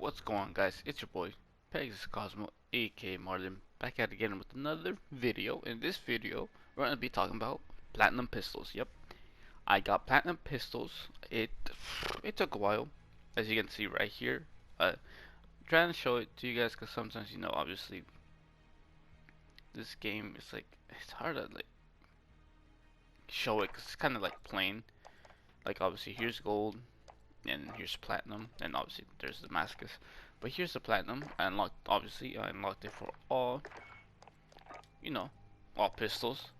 What's going on, guys? It's your boy PegasusCosmo, aka Marlin, back at it again with another video. In this video, we're gonna be talking about platinum pistols. Yep, I got platinum pistols. It took a while, as you can see right here. Trying to show it to you guys because sometimes, obviously this game is like it's hard to like show it because it's kind of like plain. Like obviously here's gold, and here's platinum, and obviously there's Damascus. But here's the platinum. I unlocked it for all, all pistols.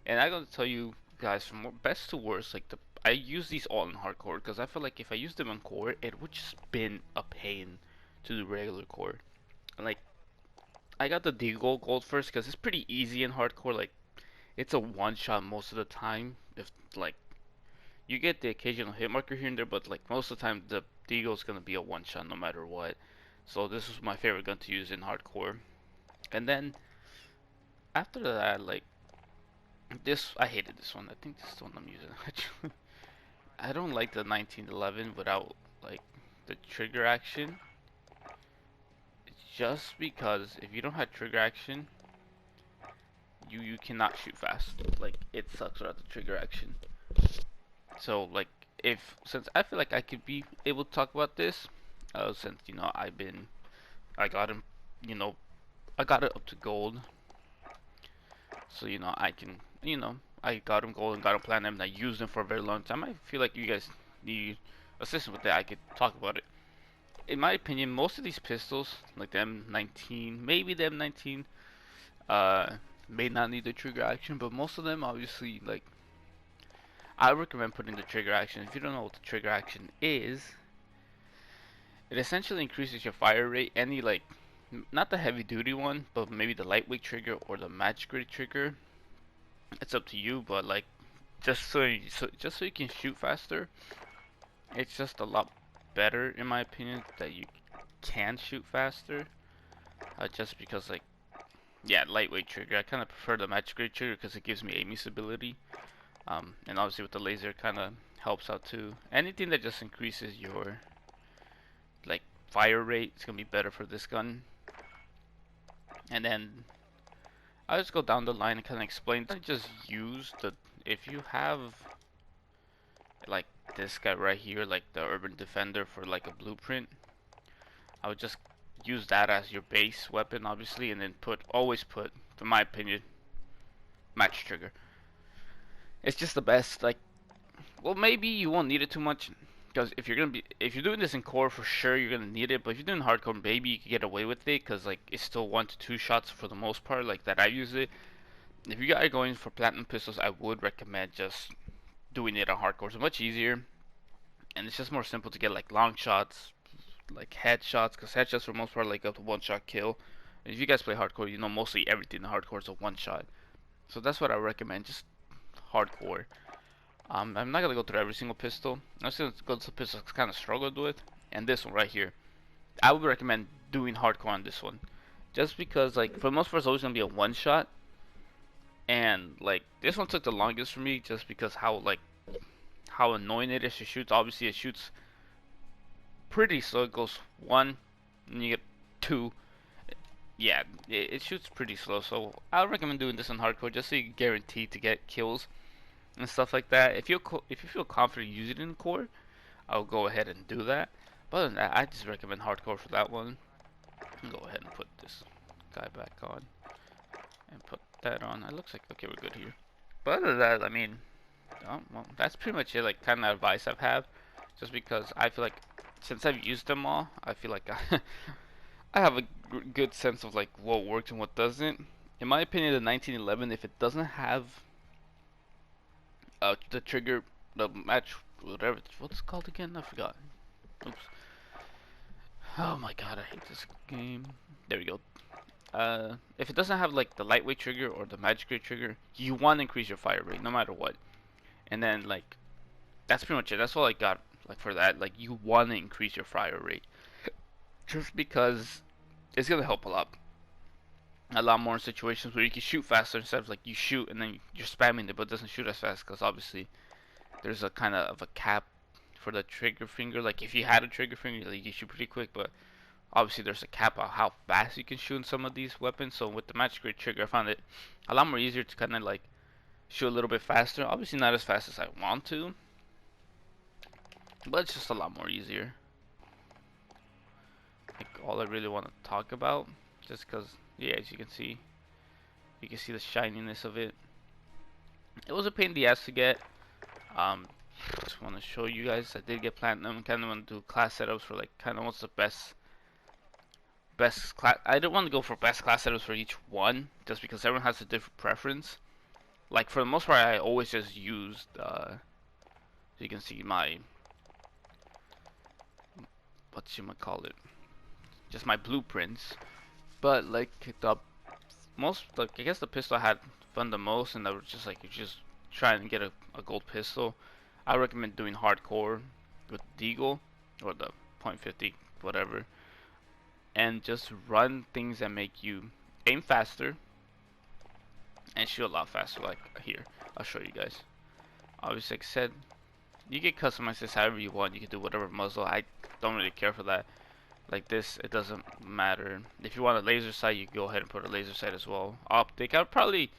And I'm gonna tell you guys from best to worst, like I use these all in hardcore because I feel like if I used them in core, it would just been a pain to do regular core. And like I got the Deagle gold first because it's pretty easy in hardcore. Like it's a one shot most of the time. If like you get the occasional hit marker here and there, but like most of the time the Deagle is gonna be a one shot no matter what. So this was my favorite gun to use in hardcore. And then after that, like this, I hated this one. I think this is the one I'm using actually. I don't like the 1911 without like the trigger action. Just because if you don't have trigger action, you cannot shoot fast. Like it sucks without the trigger action. So like since I feel like I could be able to talk about this, since I got him, I got it up to gold. So I can, I got him gold and got him platinum, and I used them for a very long time. I feel like you guys need assistance with that. I could talk about it. In my opinion, most of these pistols, like the M19, maybe the M19, may not need the trigger action, but most of them, obviously, like I recommend putting the trigger action. If you don't know what the trigger action is, it essentially increases your fire rate. Any like, not the heavy duty one, but maybe the lightweight trigger or the match grade trigger. It's up to you, but like, just so you can shoot faster. It's just a lot better in my opinion that you can shoot faster. Just because like, yeah, lightweight trigger. I kind of prefer the match grade trigger because it gives me aiming stability. And obviously with the laser it kind of helps out too. Anything that just increases your like fire rate is gonna be better for this gun. And then I'll just go down the line and kind of explain. I just use if you have like this guy right here, like the Urban Defender for like a blueprint, I would just use that as your base weapon obviously, and then always put, in my opinion, match trigger. It's just the best. Like, well, maybe you won't need it too much because if you're doing this in core, for sure you're gonna need it. But if you're doing hardcore, maybe you can get away with it because like it's still 1 to 2 shots for the most part. Like that I use it. If you guys are going for platinum pistols, I would recommend just doing it on hardcore. It's much easier, and it's just more simple to get like long shots, like headshots, because headshots for the most part like up to 1 shot kill. And if you guys play hardcore, you know mostly everything in hardcore is a 1 shot. So that's what I recommend. Just hardcore. I'm not gonna go through every single pistol. I'm just gonna go to the pistols I kind of struggled with, and this one right here. I would recommend doing hardcore on this one, just because like for the most part it's always gonna be a 1 shot, and like this one took the longest for me just because how annoying it is to shoot. Obviously it shoots pretty slow. It goes 1, and you get 2. Yeah, it shoots pretty slow. So I would recommend doing this on hardcore just so you guarantee to get kills and stuff like that. If you feel confident using it in core, I'll go ahead and do that. But other than that, I just recommend hardcore for that one. Go ahead and put this guy back on and put that on. It looks like okay, we're good here. But other than that, I mean, well, that's pretty much it. Like kind of advice I've had, just because I feel like since I've used them all, I feel like I have a good sense of like what works and what doesn't. In my opinion, the 1911, if it doesn't have the trigger, the match, whatever, what's it called again? I forgot. Oops. Oh my god, I hate this game. There we go. If it doesn't have like the lightweight trigger or the magic grade trigger, you want to increase your fire rate no matter what. And then like, that's pretty much it. That's all I got like for that. Like you want to increase your fire rate, just because it's gonna help a lot more in situations where you can shoot faster instead of like you shoot and then you're spamming it but it doesn't shoot as fast because obviously there's a kind of a cap for the trigger finger. Like if you had a trigger finger, like you shoot pretty quick, but Obviously, there's a cap on how fast you can shoot in some of these weapons. So with the magic grade trigger, I found it a lot more easier to kind of like shoot a little bit faster. Obviously, not as fast as I want to, but it's just a lot more easier. Like all I really want to talk about, just because, yeah, as you can see the shininess of it. It was a pain in the ass to get. Just want to show you guys. I did get platinum. Kind of want to do class setups for like kind of what's the best class. I don't want to go for best class setups for each one, just because everyone has a different preference. Like for the most part, I always just used. So you can see my what you might call it, just my blueprints. But like the most, like I guess the pistol I had fun the most, and I was just like just trying to get a gold pistol. I recommend doing hardcore with Deagle or the .50 whatever, and just run things that make you aim faster and shoot a lot faster. Like here, I'll show you guys. Obviously, like I said, you can customize this however you want. You can do whatever muzzle. I don't really care for that. Like this, it doesn't matter. If you want a laser sight, you can go ahead and put a laser sight as well. Optic, I'd probably,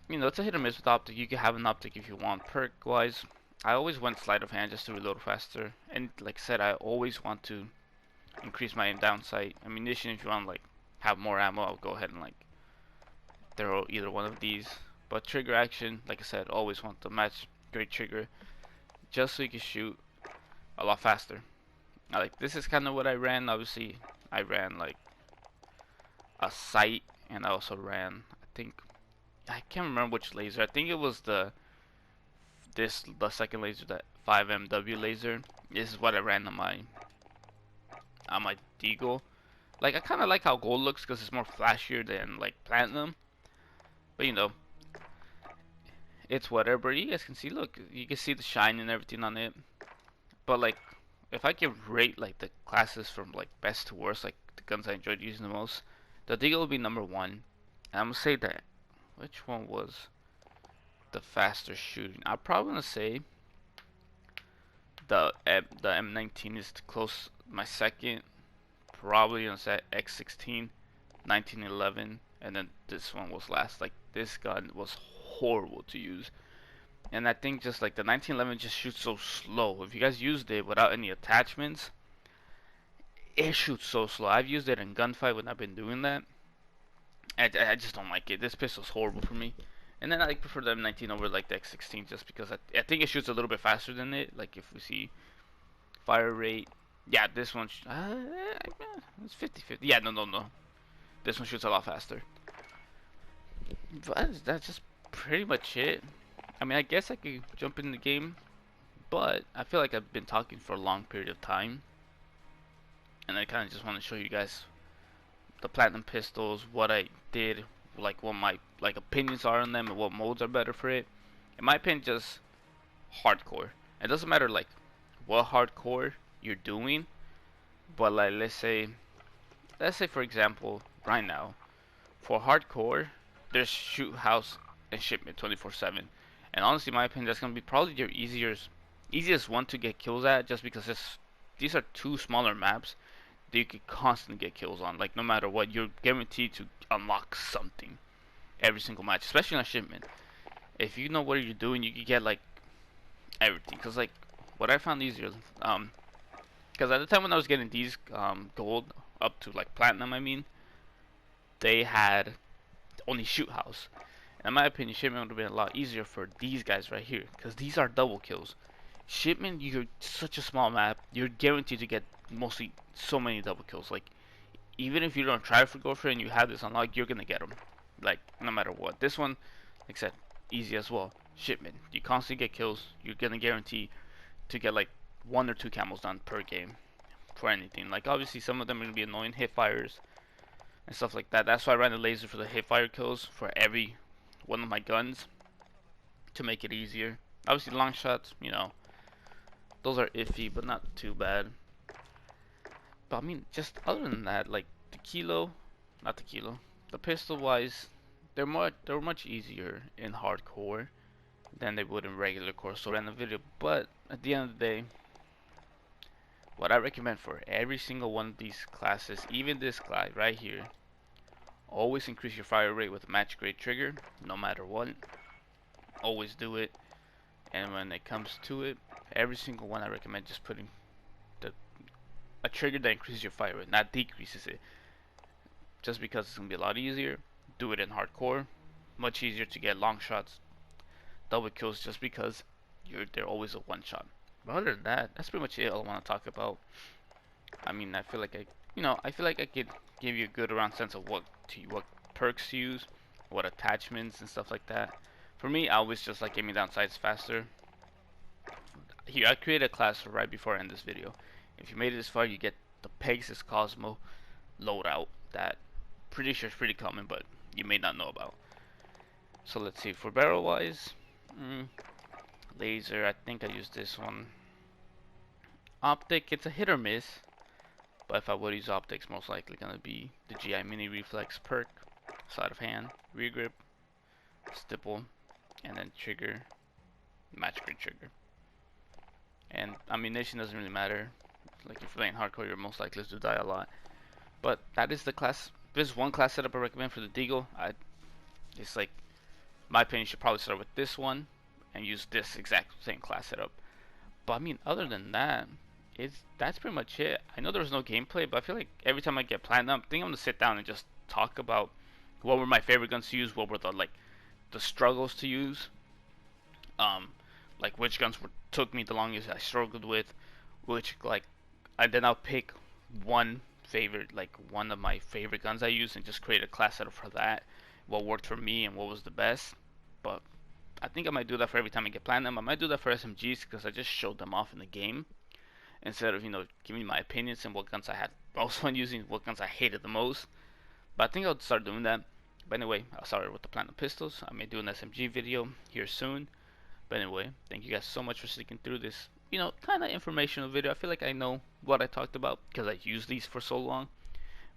you know, it's a hit or miss with optic. You can have an optic if you want. Perk wise, I always went sleight of hand just to reload faster. And like I said, I always want to increase my down sight. Ammunition, if you want like have more ammo, I'll go ahead and like throw either one of these. But trigger action, like I said, always want the match grade trigger, just so you can shoot a lot faster. Like this is kind of what I ran. Obviously, I ran like a sight, and I also ran, I think, I can't remember which laser. I think it was the second laser, that 5MW laser. This is what I ran on my Deagle. Like I kind of like how gold looks because it's more flashier than like platinum. But you know, it's whatever. You guys can see. Look, you can see the shine and everything on it. But like, if I could rate like the classes from like best to worst, like the guns I enjoyed using the most, the Deagle will be number one. And I'm gonna say that. Which one was the faster shooting? I'm probably gonna say the M19 is close. My second, probably gonna say X16, 1911, and then this one was last. Like this gun was horrible to use. And I think just like the 1911 just shoots so slow. If you guys used it without any attachments, it shoots so slow. I've used it in gunfight when I've been doing that. I just don't like it. This pistol's horrible for me. And then I prefer the M19 over like the X16 just because I think it shoots a little bit faster than it. Like if we see fire rate, yeah, this one it's 50-50. Yeah, no. This one shoots a lot faster. But that's just pretty much it. I mean, I guess I could jump in the game, but I feel like I've been talking for a long period of time, and I kind of just want to show you guys the platinum pistols, what I did, like what my like opinions are on them, and what modes are better for it. In my opinion, just hardcore. It doesn't matter like what hardcore you're doing, but like let's say for example, right now for hardcore, there's shoot house and shipment 24/7. And honestly, in my opinion, that's gonna be probably your easiest one to get kills at, just because these are two smaller maps that you could constantly get kills on. Like no matter what, you're guaranteed to unlock something every single match, especially on shipment. If you know what you're doing, you can get like everything. Cause like what I found easier, cause at the time when I was getting these gold up to like platinum, I mean, they had only shoot house. In my opinion, shipment would have been a lot easier for these guys right here, because these are double kills. Shipment, you're such a small map, you're guaranteed to get mostly so many double kills. Like, even if you don't try for go for it and you have this unlocked, you're gonna get them. Like, no matter what. This one, like I said, easy as well. Shipment, you constantly get kills, you're gonna guarantee to get like 1 or 2 camos done per game for anything. Like, obviously, some of them are gonna be annoying hip fires and stuff like that. That's why I ran the laser for the hip fire kills for every one of my guns to make it easier. Obviously long shots, you know, those are iffy but not too bad. But I mean, just other than that, like the pistol wise, they're much easier in hardcore than they would in regular core. So I ran the video, but at the end of the day, what I recommend for every single one of these classes, even this guy right here, always increase your fire rate with a match grade trigger, no matter what. Always do it. And when it comes to it, every single one I recommend just putting a trigger that increases your fire rate, not decreases it. Just because it's gonna be a lot easier. Do it in hardcore. Much easier to get long shots, double kills, just because they're always a one shot. But other than that, that's pretty much it. All I want to talk about. I mean, I feel like I feel like I could give you a good around sense of what perks to use, what attachments and stuff like that. For me, I always just like getting down sights faster. Here, I created a class right before I end this video. If you made it this far, you get the PegasusCosmo loadout that pretty sure is pretty common, but you may not know about. So let's see, for barrel wise, laser, I think I used this one. Optic, it's a hit or miss, but if I would use optics, most likely gonna be the GI mini reflex perk, sleight of hand, rear grip, stipple, and then trigger, match grade trigger. And ammunition doesn't really matter. Like if you're playing hardcore, you're most likely to die a lot. But that is the class. There's one class setup I recommend for the Deagle. It's like, my opinion, you should probably start with this one and use this exact same class setup. But I mean, other than that, that's pretty much it. I know there was no gameplay, but I feel like every time I get platinum, I think I'm gonna sit down and just talk about what were my favorite guns to use, what were the struggles to use, like which guns took me the longest I struggled with, and then I'll pick one of my favorite guns I use and just create a class setup for that, what worked for me and what was the best. But I think I might do that for every time I get platinum. I might do that for SMGs because I just showed them off in the game instead of giving my opinions and what guns I had most fun using, what guns I hated the most. But I think I'll start doing that. But anyway, I'll start with the platinum pistols. I may do an SMG video here soon. But anyway, thank you guys so much for sticking through this, kind of informational video. I feel like I know what I talked about because I used these for so long.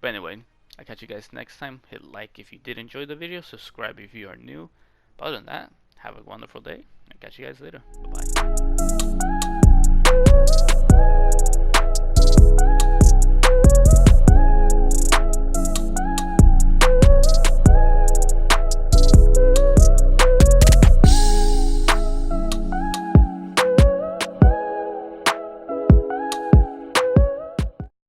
But anyway, I'll catch you guys next time. Hit like if you did enjoy the video. Subscribe if you are new. But other than that, have a wonderful day. I'll catch you guys later. Bye-bye.